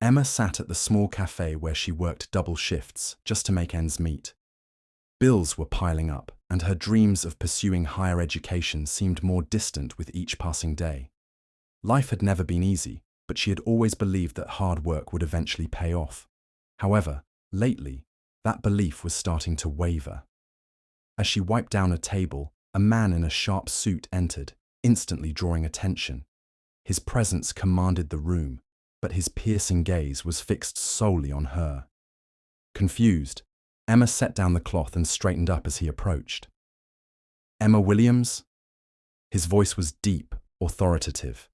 Emma sat at the small cafe where she worked double shifts just to make ends meet. Bills were piling up, and her dreams of pursuing higher education seemed more distant with each passing day. Life had never been easy, but she had always believed that hard work would eventually pay off. However, lately, that belief was starting to waver. As she wiped down a table, a man in a sharp suit entered, instantly drawing attention. His presence commanded the room, but his piercing gaze was fixed solely on her. Confused, Emma set down the cloth and straightened up as he approached. "Emma Williams?" His voice was deep, authoritative.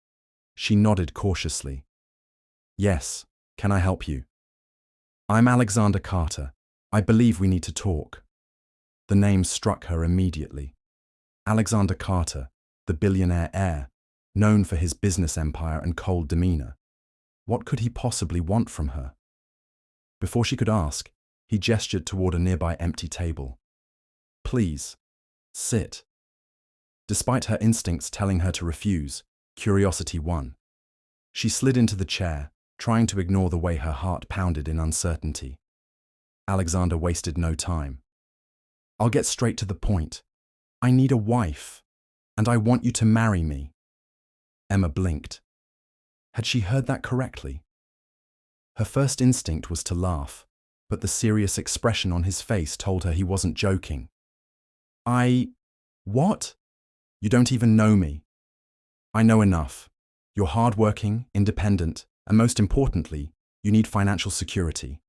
She nodded cautiously. "Yes, can I help you?" "I'm Alexander Carter. I believe we need to talk." The name struck her immediately. Alexander Carter, the billionaire heir, known for his business empire and cold demeanor. What could he possibly want from her? Before she could ask, he gestured toward a nearby empty table. "Please, sit." Despite her instincts telling her to refuse, curiosity won. She slid into the chair, trying to ignore the way her heart pounded in uncertainty. Alexander wasted no time. "I'll get straight to the point. I need a wife, and I want you to marry me." Emma blinked. Had she heard that correctly? Her first instinct was to laugh, but the serious expression on his face told her he wasn't joking. What? You don't even know me." "I know enough. You're hardworking, independent, and most importantly, you need financial security.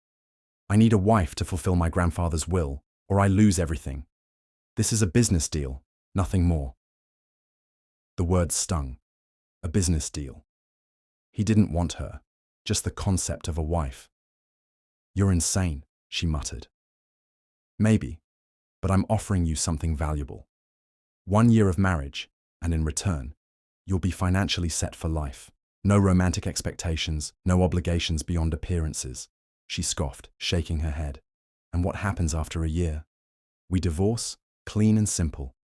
I need a wife to fulfill my grandfather's will, or I lose everything. This is a business deal, nothing more." The word stung. A business deal. He didn't want her, just the concept of a wife. "You're insane," she muttered. "Maybe, but I'm offering you something valuable. 1 year of marriage, and in return, you'll be financially set for life. No romantic expectations, no obligations beyond appearances." She scoffed, shaking her head. "And what happens after a year? We divorce, clean and simple.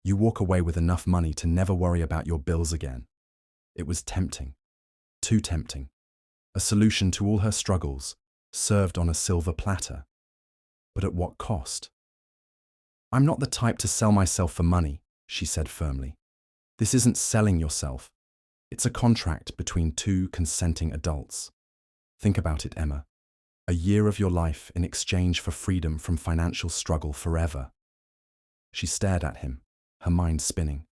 You walk away with enough money to never worry about your bills again." It was tempting. Too tempting. A solution to all her struggles, served on a silver platter. But at what cost? "I'm not the type to sell myself for money," she said firmly. "This isn't selling yourself. It's a contract between two consenting adults. Think about it, Emma. A year of your life in exchange for freedom from financial struggle forever." She stared at him, her mind spinning.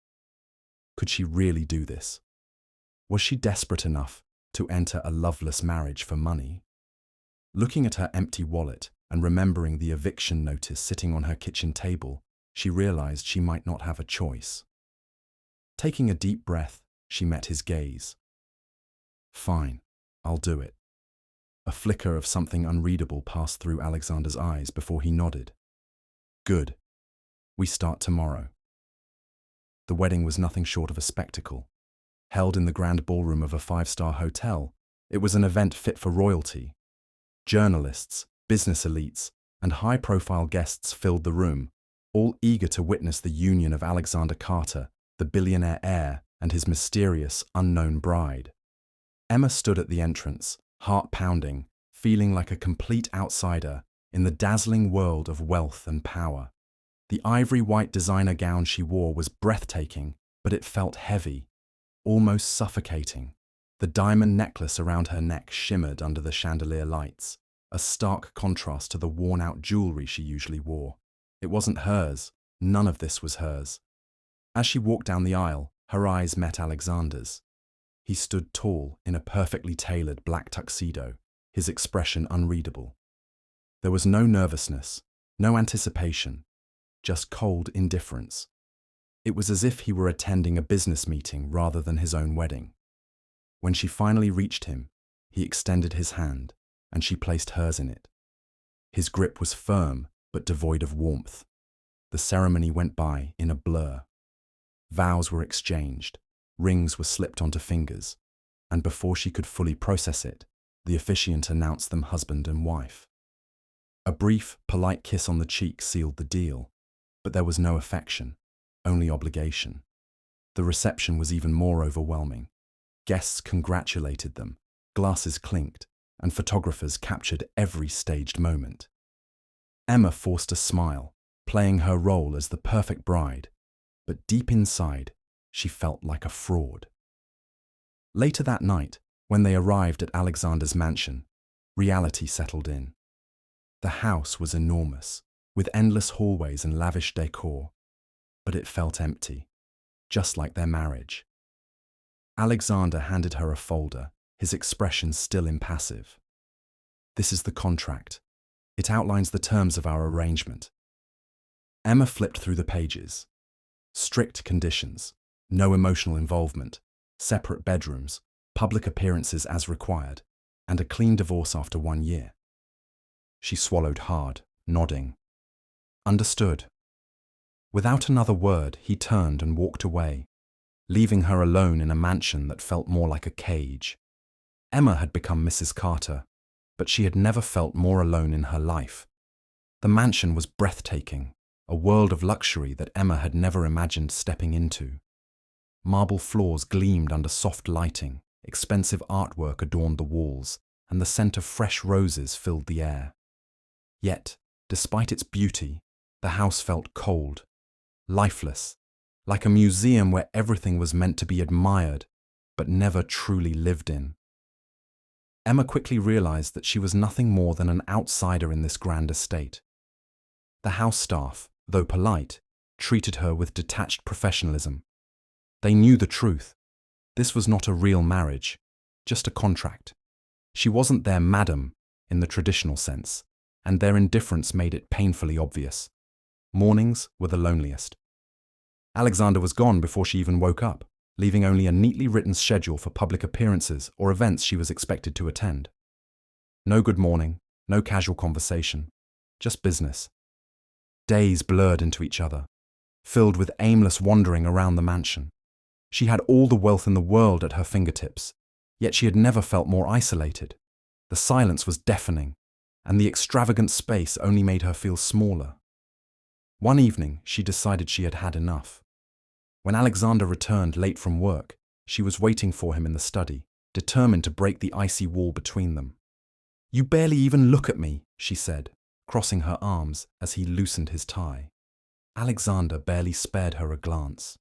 Could she really do this? Was she desperate enough to enter a loveless marriage for money? Looking at her empty wallet and remembering the eviction notice sitting on her kitchen table, she realized she might not have a choice. Taking a deep breath, she met his gaze. "Fine, I'll do it." A flicker of something unreadable passed through Alexander's eyes before he nodded. "Good. We start tomorrow." The wedding was nothing short of a spectacle. Held in the grand ballroom of a 5-star hotel, it was an event fit for royalty. Journalists, business elites, and high-profile guests filled the room, all eager to witness the union of Alexander Carter, the billionaire heir, and his mysterious, unknown bride. Emma stood at the entrance, heart pounding, feeling like a complete outsider in the dazzling world of wealth and power. The ivory-white designer gown she wore was breathtaking, but it felt heavy, almost suffocating. The diamond necklace around her neck shimmered under the chandelier lights, a stark contrast to the worn-out jewelry she usually wore. It wasn't hers. None of this was hers. As she walked down the aisle, her eyes met Alexander's. He stood tall in a perfectly tailored black tuxedo, his expression unreadable. There was no nervousness, no anticipation, just cold indifference. It was as if he were attending a business meeting rather than his own wedding. When she finally reached him, he extended his hand, and she placed hers in it. His grip was firm but devoid of warmth. The ceremony went by in a blur. Vows were exchanged, rings were slipped onto fingers, and before she could fully process it, the officiant announced them husband and wife. A brief, polite kiss on the cheek sealed the deal, but there was no affection, only obligation. The reception was even more overwhelming. Guests congratulated them, glasses clinked, and photographers captured every staged moment. Emma forced a smile, playing her role as the perfect bride, but deep inside, she felt like a fraud. Later that night, when they arrived at Alexander's mansion, reality settled in. The house was enormous, with endless hallways and lavish decor, but it felt empty, just like their marriage. Alexander handed her a folder, his expression still impassive. "This is the contract. It outlines the terms of our arrangement." Emma flipped through the pages. Strict conditions, no emotional involvement, separate bedrooms, public appearances as required, and a clean divorce after 1 year. She swallowed hard, nodding. Understood. Without another word, he turned and walked away, leaving her alone in a mansion that felt more like a cage. Emma had become Mrs. Carter, but she had never felt more alone in her life. The mansion was breathtaking, a world of luxury that Emma had never imagined stepping into. Marble floors gleamed under soft lighting, expensive artwork adorned the walls, and the scent of fresh roses filled the air. Yet, despite its beauty, the house felt cold, lifeless, like a museum where everything was meant to be admired, but never truly lived in. Emma quickly realized that she was nothing more than an outsider in this grand estate. The house staff, though polite, treated her with detached professionalism. They knew the truth. This was not a real marriage, just a contract. She wasn't their madam in the traditional sense, and their indifference made it painfully obvious. Mornings were the loneliest. Alexander was gone before she even woke up, leaving only a neatly written schedule for public appearances or events she was expected to attend. No good morning, no casual conversation, just business. Days blurred into each other, filled with aimless wandering around the mansion. She had all the wealth in the world at her fingertips, yet she had never felt more isolated. The silence was deafening, and the extravagant space only made her feel smaller. One evening, she decided she had had enough. When Alexander returned late from work, she was waiting for him in the study, determined to break the icy wall between them. "You barely even look at me," she said, crossing her arms as he loosened his tie. Alexander barely spared her a glance.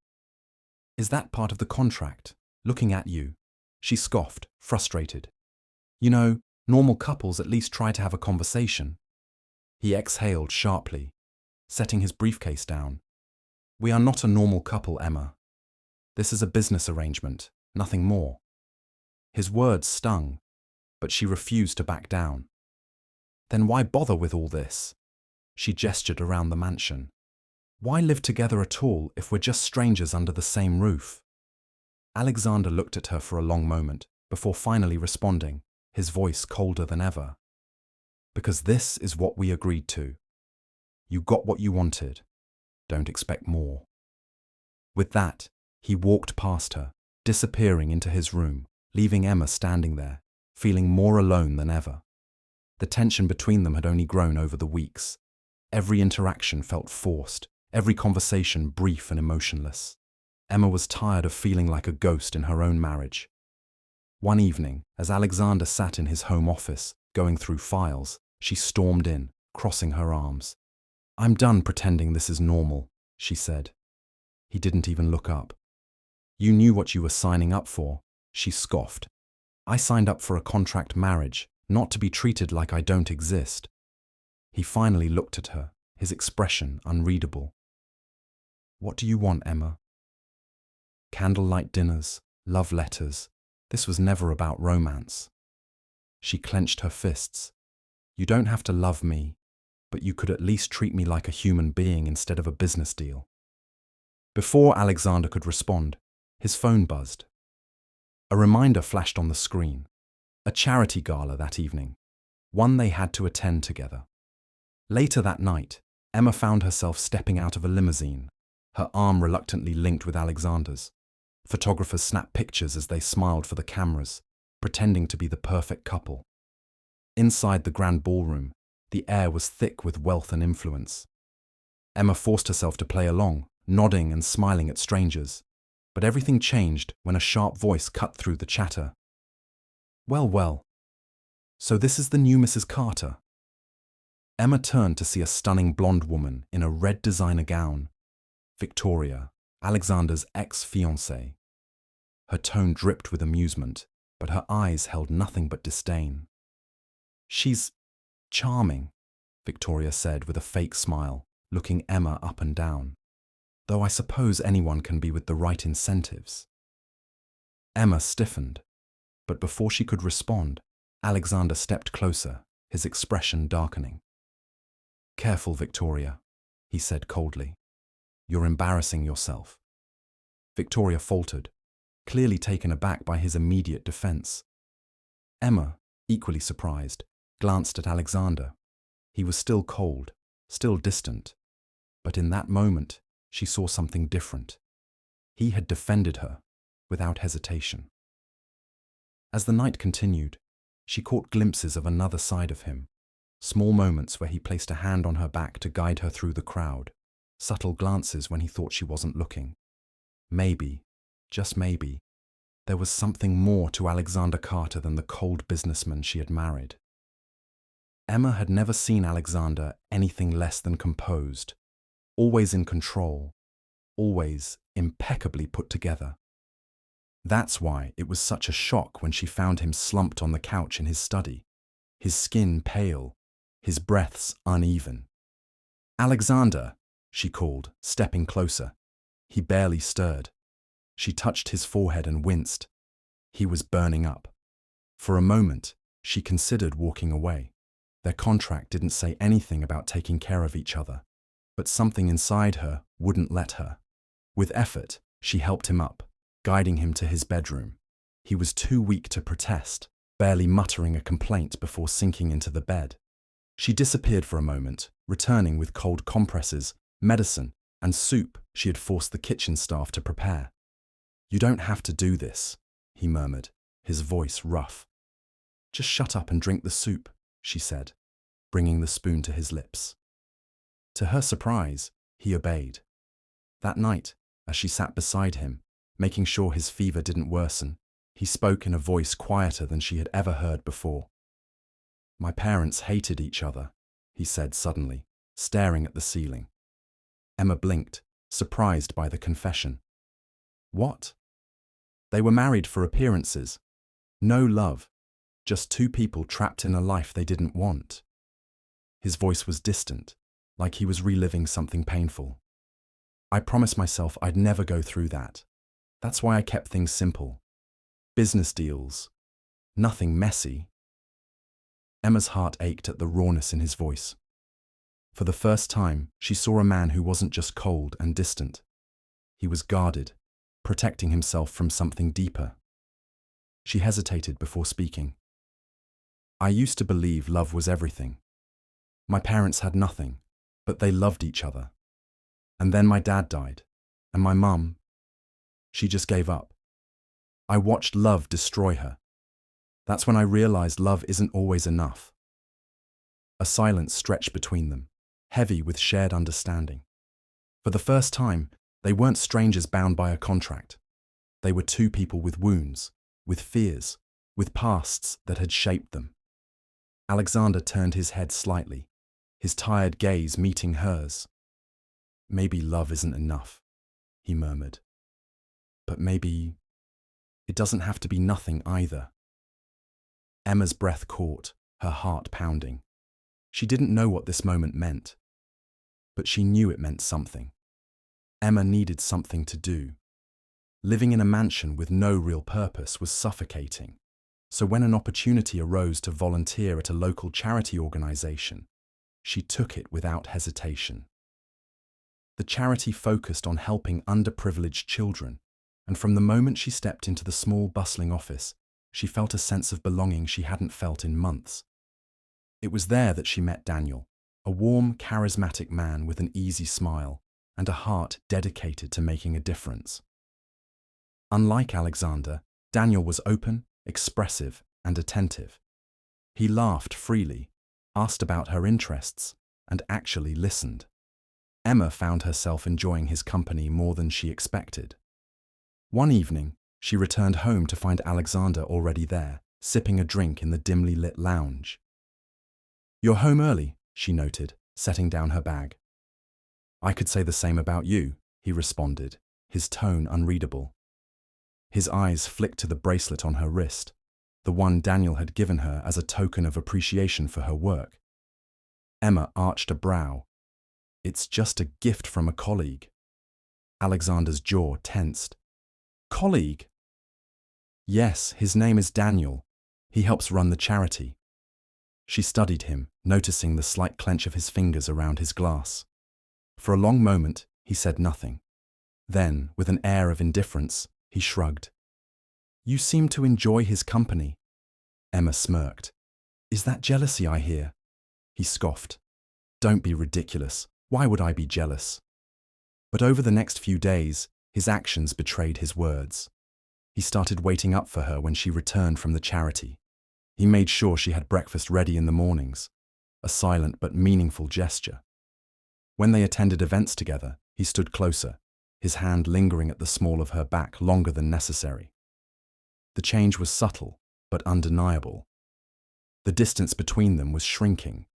"Is that part of the contract? Looking at you?" She scoffed, frustrated. "You know, normal couples at least try to have a conversation." He exhaled sharply, setting his briefcase down. "We are not a normal couple, Emma. This is a business arrangement, nothing more." His words stung, but she refused to back down. "Then why bother with all this?" She gestured around the mansion. "Why live together at all if we're just strangers under the same roof?" Alexander looked at her for a long moment before finally responding, his voice colder than ever. "Because this is what we agreed to. You got what you wanted. Don't expect more." With that, he walked past her, disappearing into his room, leaving Emma standing there, feeling more alone than ever. The tension between them had only grown over the weeks. Every interaction felt forced, every conversation brief and emotionless. Emma was tired of feeling like a ghost in her own marriage. One evening, as Alexander sat in his home office, going through files, she stormed in, crossing her arms. "I'm done pretending this is normal," she said. He didn't even look up. "You knew what you were signing up for," she scoffed. "I signed up for a contract marriage, not to be treated like I don't exist." He finally looked at her, his expression unreadable. "What do you want, Emma?" Candlelight dinners, love letters. This was never about romance. She clenched her fists. "You don't have to love me, but you could at least treat me like a human being instead of a business deal." Before Alexander could respond, his phone buzzed. A reminder flashed on the screen. A charity gala that evening, one they had to attend together. Later that night, Emma found herself stepping out of a limousine, her arm reluctantly linked with Alexander's. Photographers snapped pictures as they smiled for the cameras, pretending to be the perfect couple. Inside the grand ballroom, the air was thick with wealth and influence. Emma forced herself to play along, nodding and smiling at strangers. But everything changed when a sharp voice cut through the chatter. "Well, well, So this is the new Mrs. Carter. Emma turned to see a stunning blonde woman in a red designer gown. Victoria, Alexander's ex-fiancée. Her tone dripped with amusement, but her eyes held nothing but disdain. She's charming, Victoria said with a fake smile, looking Emma up and down. Though I suppose anyone can be with the right incentives. Emma stiffened, but before she could respond, Alexander stepped closer, his expression darkening. Careful, Victoria, he said coldly. You're embarrassing yourself. Victoria faltered, clearly taken aback by his immediate defense. Emma, equally surprised, glanced at Alexander. He was still cold, still distant, but in that moment, she saw something different. He had defended her, without hesitation. As the night continued, she caught glimpses of another side of him, small moments where he placed a hand on her back to guide her through the crowd, subtle glances when he thought she wasn't looking. Maybe, just maybe, there was something more to Alexander Carter than the cold businessman she had married. Emma had never seen Alexander anything less than composed, always in control, always impeccably put together. That's why it was such a shock when she found him slumped on the couch in his study, his skin pale, his breaths uneven. "Alexander," she called, stepping closer. He barely stirred. She touched his forehead and winced. He was burning up. For a moment, she considered walking away. Their contract didn't say anything about taking care of each other, but something inside her wouldn't let her. With effort, she helped him up, guiding him to his bedroom. He was too weak to protest, barely muttering a complaint before sinking into the bed. She disappeared for a moment, returning with cold compresses, medicine, and soup she had forced the kitchen staff to prepare. "You don't have to do this," he murmured, his voice rough. "Just shut up and drink the soup," she said, bringing the spoon to his lips. To her surprise, he obeyed. That night, as she sat beside him, making sure his fever didn't worsen, he spoke in a voice quieter than she had ever heard before. "My parents hated each other," he said suddenly, staring at the ceiling. Emma blinked, surprised by the confession. "What?" "They were married for appearances. No love, just two people trapped in a life they didn't want." His voice was distant, like he was reliving something painful. "I promised myself I'd never go through that. That's why I kept things simple. Business deals. Nothing messy." Emma's heart ached at the rawness in his voice. For the first time, she saw a man who wasn't just cold and distant. He was guarded, protecting himself from something deeper. She hesitated before speaking. "I used to believe love was everything. My parents had nothing, but they loved each other. And then my dad died, and my mum, she just gave up. I watched love destroy her. That's when I realized love isn't always enough." A silence stretched between them, heavy with shared understanding. For the first time, they weren't strangers bound by a contract. They were two people with wounds, with fears, with pasts that had shaped them. Alexander turned his head slightly, his tired gaze meeting hers. "Maybe love isn't enough," he murmured. "But maybe it doesn't have to be nothing either." Emma's breath caught, her heart pounding. She didn't know what this moment meant, but she knew it meant something. Emma needed something to do. Living in a mansion with no real purpose was suffocating, so when an opportunity arose to volunteer at a local charity organization, she took it without hesitation. The charity focused on helping underprivileged children, and from the moment she stepped into the small, bustling office, she felt a sense of belonging she hadn't felt in months. It was there that she met Daniel, a warm, charismatic man with an easy smile and a heart dedicated to making a difference. Unlike Alexander, Daniel was open, expressive, and attentive. He laughed freely, asked about her interests, and actually listened. Emma found herself enjoying his company more than she expected. One evening, she returned home to find Alexander already there, sipping a drink in the dimly lit lounge. "You're home early," she noted, setting down her bag. "I could say the same about you," he responded, his tone unreadable. His eyes flicked to the bracelet on her wrist, the one Daniel had given her as a token of appreciation for her work. Emma arched a brow. "It's just a gift from a colleague." Alexander's jaw tensed. "Colleague?" "Yes, his name is Daniel. He helps run the charity." She studied him, noticing the slight clench of his fingers around his glass. For a long moment, he said nothing. Then, with an air of indifference, he shrugged. "You seem to enjoy his company." Emma smirked. "Is that jealousy I hear?" He scoffed. "Don't be ridiculous. Why would I be jealous?" But over the next few days, his actions betrayed his words. He started waiting up for her when she returned from the charity. He made sure she had breakfast ready in the mornings, a silent but meaningful gesture. When they attended events together, he stood closer, his hand lingering at the small of her back longer than necessary. The change was subtle, but undeniable. The distance between them was shrinking,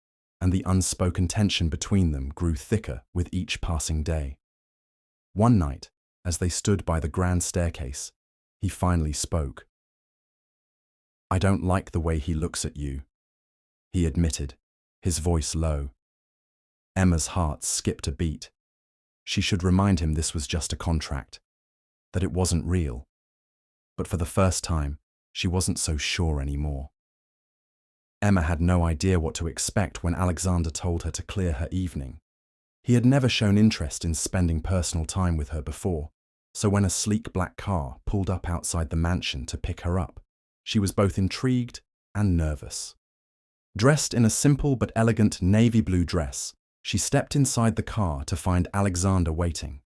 and the unspoken tension between them grew thicker with each passing day. One night, as they stood by the grand staircase, he finally spoke. "I don't like the way he looks at you," he admitted, his voice low. Emma's heart skipped a beat. She should remind him this was just a contract, that it wasn't real. But for the first time, she wasn't so sure anymore. Emma had no idea what to expect when Alexander told her to clear her evening. He had never shown interest in spending personal time with her before, so when a sleek black car pulled up outside the mansion to pick her up, she was both intrigued and nervous. Dressed in a simple but elegant navy blue dress, she stepped inside the car to find Alexander waiting.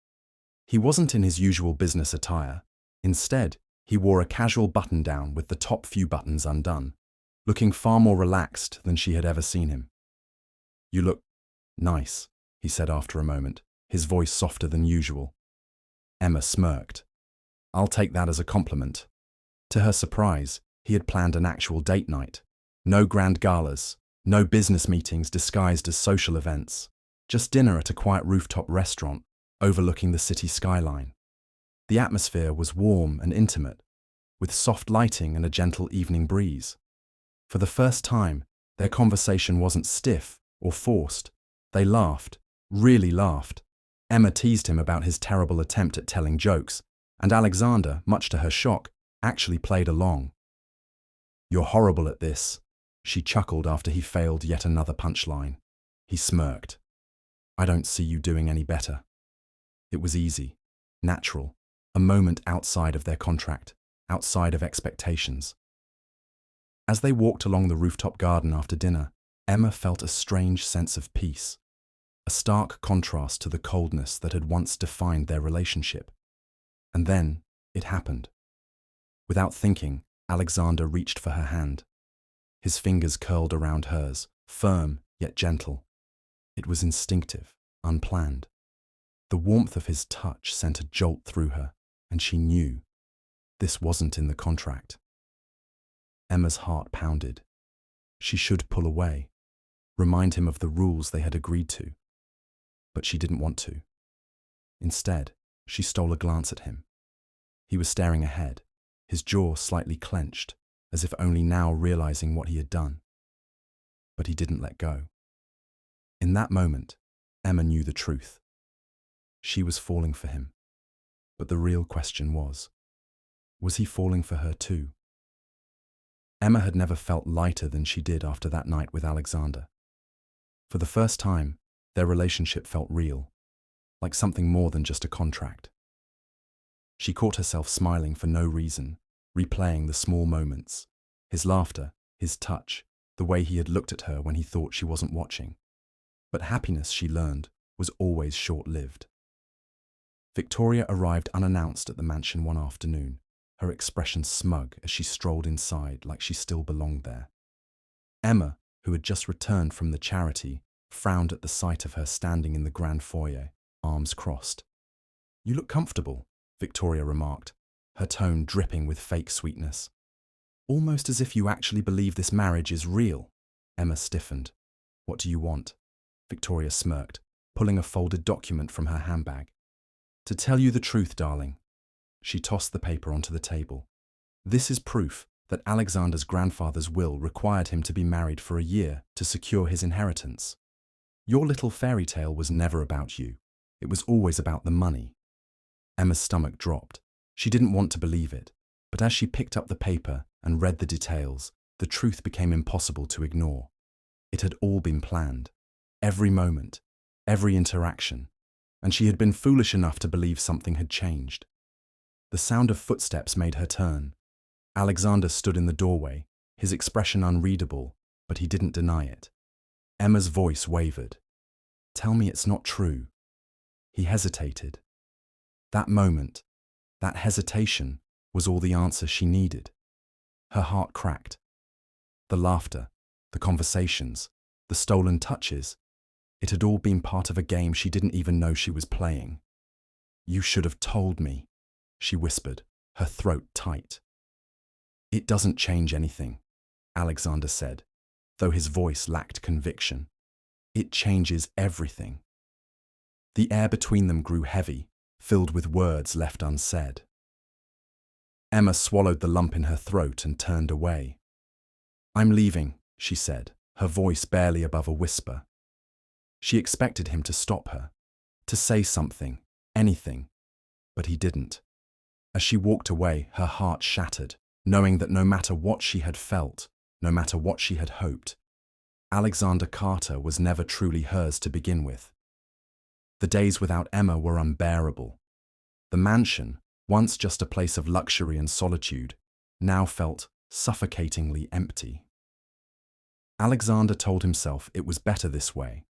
He wasn't in his usual business attire. Instead, he wore a casual button-down with the top few buttons undone, looking far more relaxed than she had ever seen him. "You look nice," he said after a moment, his voice softer than usual. Emma smirked. "I'll take that as a compliment." To her surprise, he had planned an actual date night. No grand galas, no business meetings disguised as social events, just dinner at a quiet rooftop restaurant overlooking the city skyline. The atmosphere was warm and intimate, with soft lighting and a gentle evening breeze. For the first time, their conversation wasn't stiff or forced. They laughed, really laughed. Emma teased him about his terrible attempt at telling jokes, and Alexander, much to her shock, actually played along. "You're horrible at this," she chuckled after he failed yet another punchline. He smirked. "I don't see you doing any better." It was easy, natural, a moment outside of their contract, outside of expectations. As they walked along the rooftop garden after dinner, Emma felt a strange sense of peace, a stark contrast to the coldness that had once defined their relationship. And then it happened. Without thinking, Alexander reached for her hand. His fingers curled around hers, firm yet gentle. It was instinctive, unplanned. The warmth of his touch sent a jolt through her, and she knew this wasn't in the contract. Emma's heart pounded. She should pull away, remind him of the rules they had agreed to. But she didn't want to. Instead, she stole a glance at him. He was staring ahead, his jaw slightly clenched, as if only now realizing what he had done. But he didn't let go. In that moment, Emma knew the truth. She was falling for him. But the real question was he falling for her too? Emma had never felt lighter than she did after that night with Alexander. For the first time, their relationship felt real, like something more than just a contract. She caught herself smiling for no reason, replaying the small moments, his laughter, his touch, the way he had looked at her when he thought she wasn't watching. But happiness, she learned, was always short-lived. Victoria arrived unannounced at the mansion one afternoon, her expression smug as she strolled inside like she still belonged there. Emma, who had just returned from the charity, frowned at the sight of her standing in the grand foyer, arms crossed. "You look comfortable," Victoria remarked, her tone dripping with fake sweetness. Almost as if you actually believe this marriage is real. Emma stiffened. What do you want? Victoria smirked, pulling a folded document from her handbag. To tell you the truth, darling. She tossed the paper onto the table. This is proof that Alexander's grandfather's will required him to be married for a year to secure his inheritance. Your little fairy tale was never about you. It was always about the money. Emma's stomach dropped. She didn't want to believe it, but as she picked up the paper and read the details, the truth became impossible to ignore. It had all been planned. Every moment, every interaction, and she had been foolish enough to believe something had changed. The sound of footsteps made her turn. Alexander stood in the doorway, his expression unreadable, but he didn't deny it. Emma's voice wavered. Tell me it's not true. He hesitated. That moment, that hesitation, was all the answer she needed. Her heart cracked. The laughter, the conversations, the stolen touches, it had all been part of a game she didn't even know she was playing. You should have told me, she whispered, her throat tight. It doesn't change anything, Alexander said, though his voice lacked conviction. It changes everything. The air between them grew heavy, filled with words left unsaid. Emma swallowed the lump in her throat and turned away. I'm leaving, she said, her voice barely above a whisper. She expected him to stop her, to say something, anything, but he didn't. As she walked away, her heart shattered, knowing that no matter what she had felt, no matter what she had hoped, Alexander Carter was never truly hers to begin with. The days without Emma were unbearable. The mansion, once just a place of luxury and solitude, now felt suffocatingly empty. Alexander told himself it was better this way,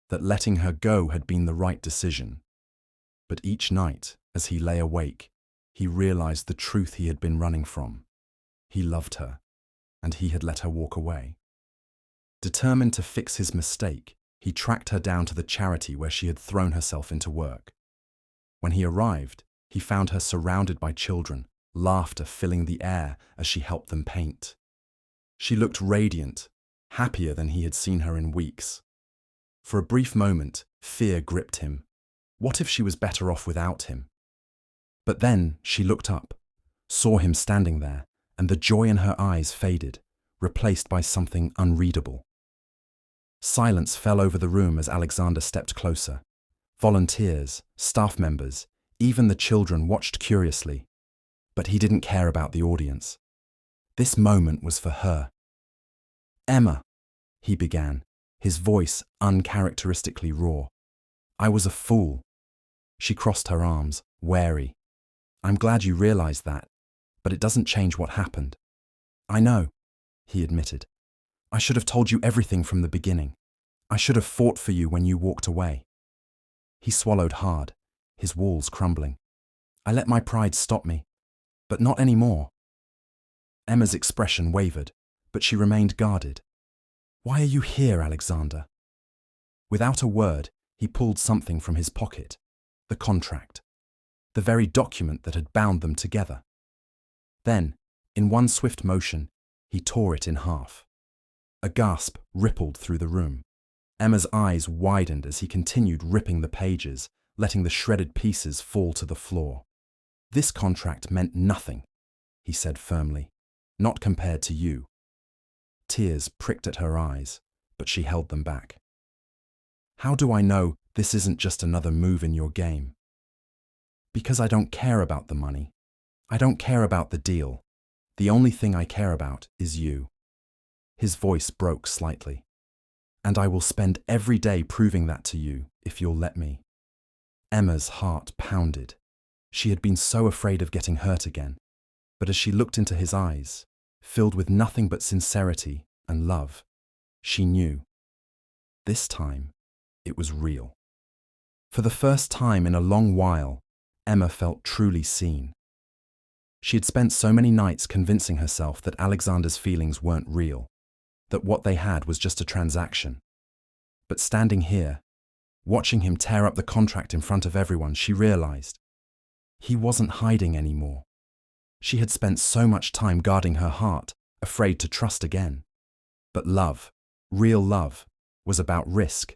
that letting her go had been the right decision. But each night, as he lay awake, he realized the truth he had been running from. He loved her, and he had let her walk away. Determined to fix his mistake, he tracked her down to the charity where she had thrown herself into work. When he arrived, he found her surrounded by children, laughter filling the air as she helped them paint. She looked radiant, happier than he had seen her in weeks. For a brief moment, fear gripped him. What if she was better off without him? But then she looked up, saw him standing there, and the joy in her eyes faded, replaced by something unreadable. Silence fell over the room as Alexander stepped closer. Volunteers, staff members, even the children watched curiously. But he didn't care about the audience. This moment was for her. Emma, he began, his voice uncharacteristically raw. I was a fool. She crossed her arms, wary. I'm glad you realized that, but it doesn't change what happened. I know, he admitted. I should have told you everything from the beginning. I should have fought for you when you walked away. He swallowed hard, his walls crumbling. I let my pride stop me, but not anymore. Emma's expression wavered, but she remained guarded. Why are you here, Alexander? Without a word, he pulled something from his pocket, the contract, the very document that had bound them together. Then, in one swift motion, he tore it in half. A gasp rippled through the room. Emma's eyes widened as he continued ripping the pages, letting the shredded pieces fall to the floor. This contract meant nothing, he said firmly, not compared to you. Tears pricked at her eyes, but she held them back. How do I know this isn't just another move in your game? Because I don't care about the money. I don't care about the deal. The only thing I care about is you. His voice broke slightly. And I will spend every day proving that to you, if you'll let me. Emma's heart pounded. She had been so afraid of getting hurt again. But as she looked into his eyes, filled with nothing but sincerity and love, she knew. This time, it was real. For the first time in a long while, Emma felt truly seen. She had spent so many nights convincing herself that Alexander's feelings weren't real, that what they had was just a transaction. But standing here, watching him tear up the contract in front of everyone, she realized he wasn't hiding anymore. She had spent so much time guarding her heart afraid to trust again. But love, real love, was about risk.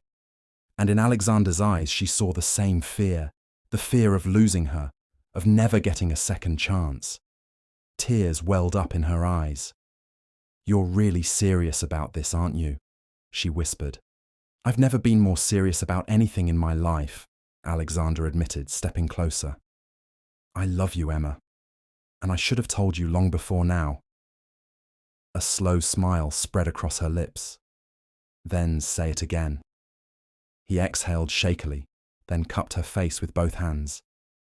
And in Alexander's eyes she saw the same fear, the fear of losing her, of never getting a second chance. Tears welled up in her eyes. "You're really serious about this, aren't you?" she whispered. "I've never been more serious about anything in my life," Alexander admitted, stepping closer. "I love you, Emma, and I should have told you long before now." A slow smile spread across her lips. "Then say it again." He exhaled shakily, then cupped her face with both hands,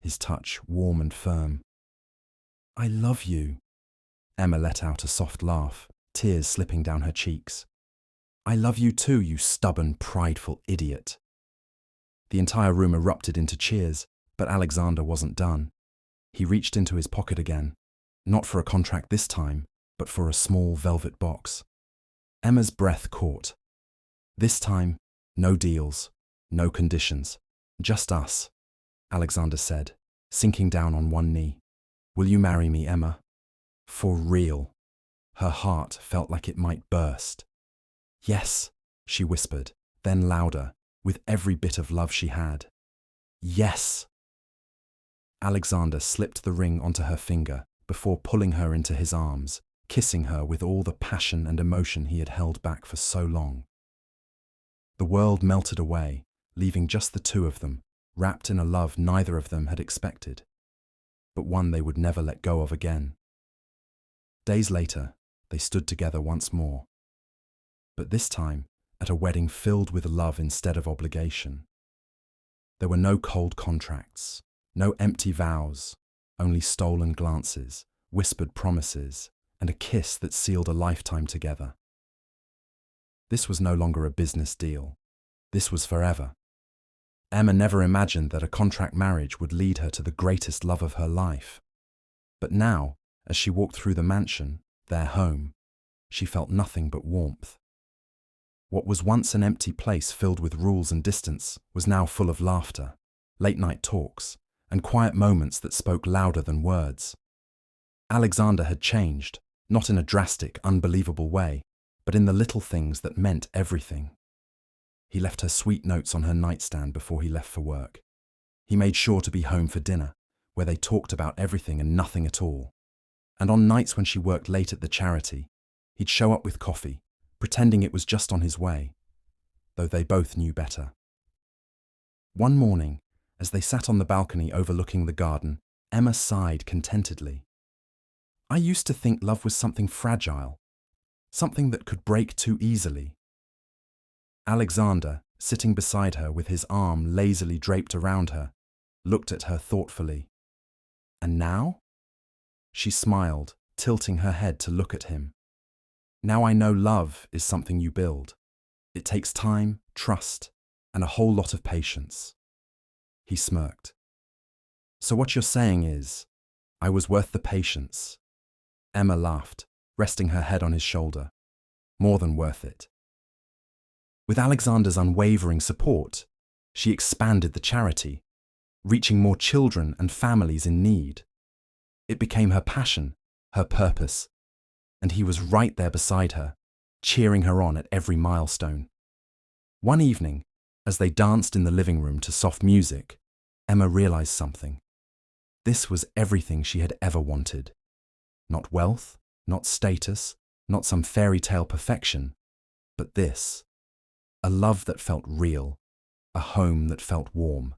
his touch warm and firm. "I love you." Emma let out a soft laugh, tears slipping down her cheeks. "I love you too, you stubborn, prideful idiot." The entire room erupted into cheers, but Alexander wasn't done. He reached into his pocket again, not for a contract this time, but for a small velvet box. Emma's breath caught. "This time, no deals, no conditions, just us," Alexander said, sinking down on one knee. "Will you marry me, Emma? For real." Her heart felt like it might burst. "Yes," she whispered, then louder, with every bit of love she had. "Yes." Alexander slipped the ring onto her finger before pulling her into his arms, kissing her with all the passion and emotion he had held back for so long. The world melted away, leaving just the two of them, wrapped in a love neither of them had expected, but one they would never let go of again. Days later, they stood together once more, but this time at a wedding filled with love instead of obligation. There were no cold contracts, no empty vows, only stolen glances, whispered promises, and a kiss that sealed a lifetime together. This was no longer a business deal. This was forever. Emma never imagined that a contract marriage would lead her to the greatest love of her life. But now, as she walked through the mansion, their home, she felt nothing but warmth. What was once an empty place filled with rules and distance was now full of laughter, late-night talks, and quiet moments that spoke louder than words. Alexander had changed, not in a drastic, unbelievable way, but in the little things that meant everything. He left her sweet notes on her nightstand before he left for work. He made sure to be home for dinner, where they talked about everything and nothing at all. And on nights when she worked late at the charity, he'd show up with coffee, pretending it was just on his way, though they both knew better. One morning, as they sat on the balcony overlooking the garden, Emma sighed contentedly. "I used to think love was something fragile, something that could break too easily." Alexander, sitting beside her with his arm lazily draped around her, looked at her thoughtfully. "And now?" She smiled, tilting her head to look at him. "Now I know love is something you build. It takes time, trust, and a whole lot of patience." He smirked. "So what you're saying is, I was worth the patience?" Emma laughed, resting her head on his shoulder. "More than worth it." With Alexander's unwavering support, she expanded the charity, reaching more children and families in need. It became her passion, her purpose, and he was right there beside her, cheering her on at every milestone. One evening, as they danced in the living room to soft music, Emma realized something. This was everything she had ever wanted. Not wealth, not status, not some fairy tale perfection, but this. A love that felt real, a home that felt warm,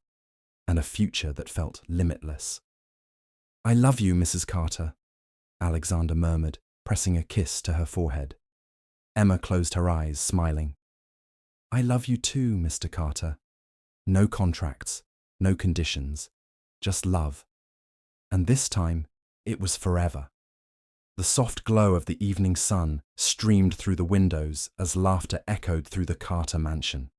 and a future that felt limitless. "I love you, Mrs. Carter," Alexander murmured, pressing a kiss to her forehead. Emma closed her eyes, smiling. "I love you too, Mr. Carter. No contracts, no conditions, just love. And this time, it was forever." The soft glow of the evening sun streamed through the windows as laughter echoed through the Carter mansion.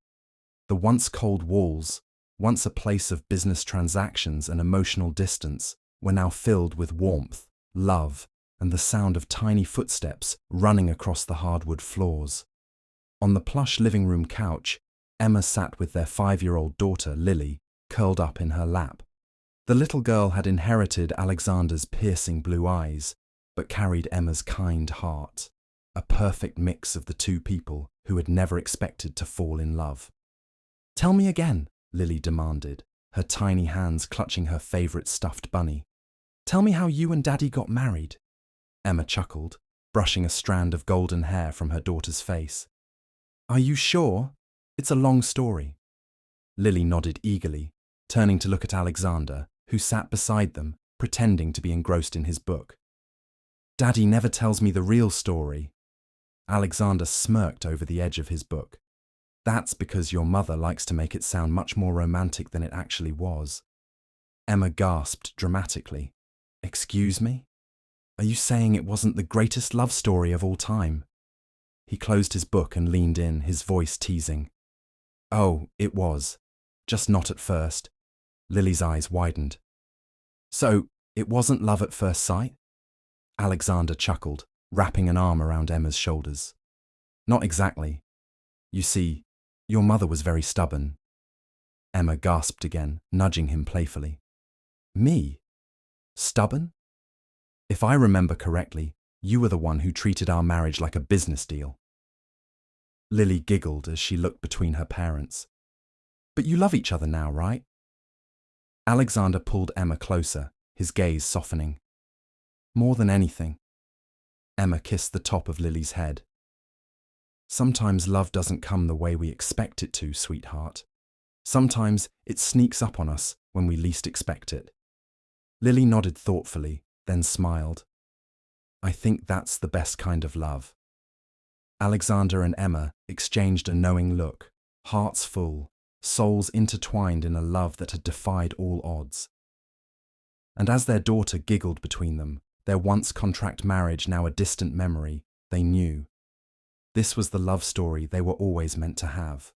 The once cold walls, once a place of business transactions and emotional distance, were now filled with warmth, love, and the sound of tiny footsteps running across the hardwood floors. On the plush living room couch, Emma sat with their 5-year-old daughter, Lily, curled up in her lap. The little girl had inherited Alexander's piercing blue eyes, but carried Emma's kind heart, a perfect mix of the two people who had never expected to fall in love. "Tell me again," Lily demanded, her tiny hands clutching her favourite stuffed bunny. "Tell me how you and Daddy got married." Emma chuckled, brushing a strand of golden hair from her daughter's face. "Are you sure? It's a long story." Lily nodded eagerly, turning to look at Alexander, who sat beside them, pretending to be engrossed in his book. "Daddy never tells me the real story." Alexander smirked over the edge of his book. "That's because your mother likes to make it sound much more romantic than it actually was." Emma gasped dramatically. "Excuse me? Are you saying it wasn't the greatest love story of all time?" He closed his book and leaned in, his voice teasing. "Oh, it was. Just not at first." Lily's eyes widened. "So, it wasn't love at first sight?" Alexander chuckled, wrapping an arm around Emma's shoulders. "Not exactly. You see, your mother was very stubborn." Emma gasped again, nudging him playfully. "Me? Stubborn? If I remember correctly, you were the one who treated our marriage like a business deal." Lily giggled as she looked between her parents. "But you love each other now, right?" Alexander pulled Emma closer, his gaze softening. "More than anything." Emma kissed the top of Lily's head. "Sometimes love doesn't come the way we expect it to, sweetheart. Sometimes it sneaks up on us when we least expect it." Lily nodded thoughtfully, then smiled. "I think that's the best kind of love." Alexander and Emma exchanged a knowing look, hearts full, souls intertwined in a love that had defied all odds. And as their daughter giggled between them, their once contract marriage now a distant memory, they knew. This was the love story they were always meant to have.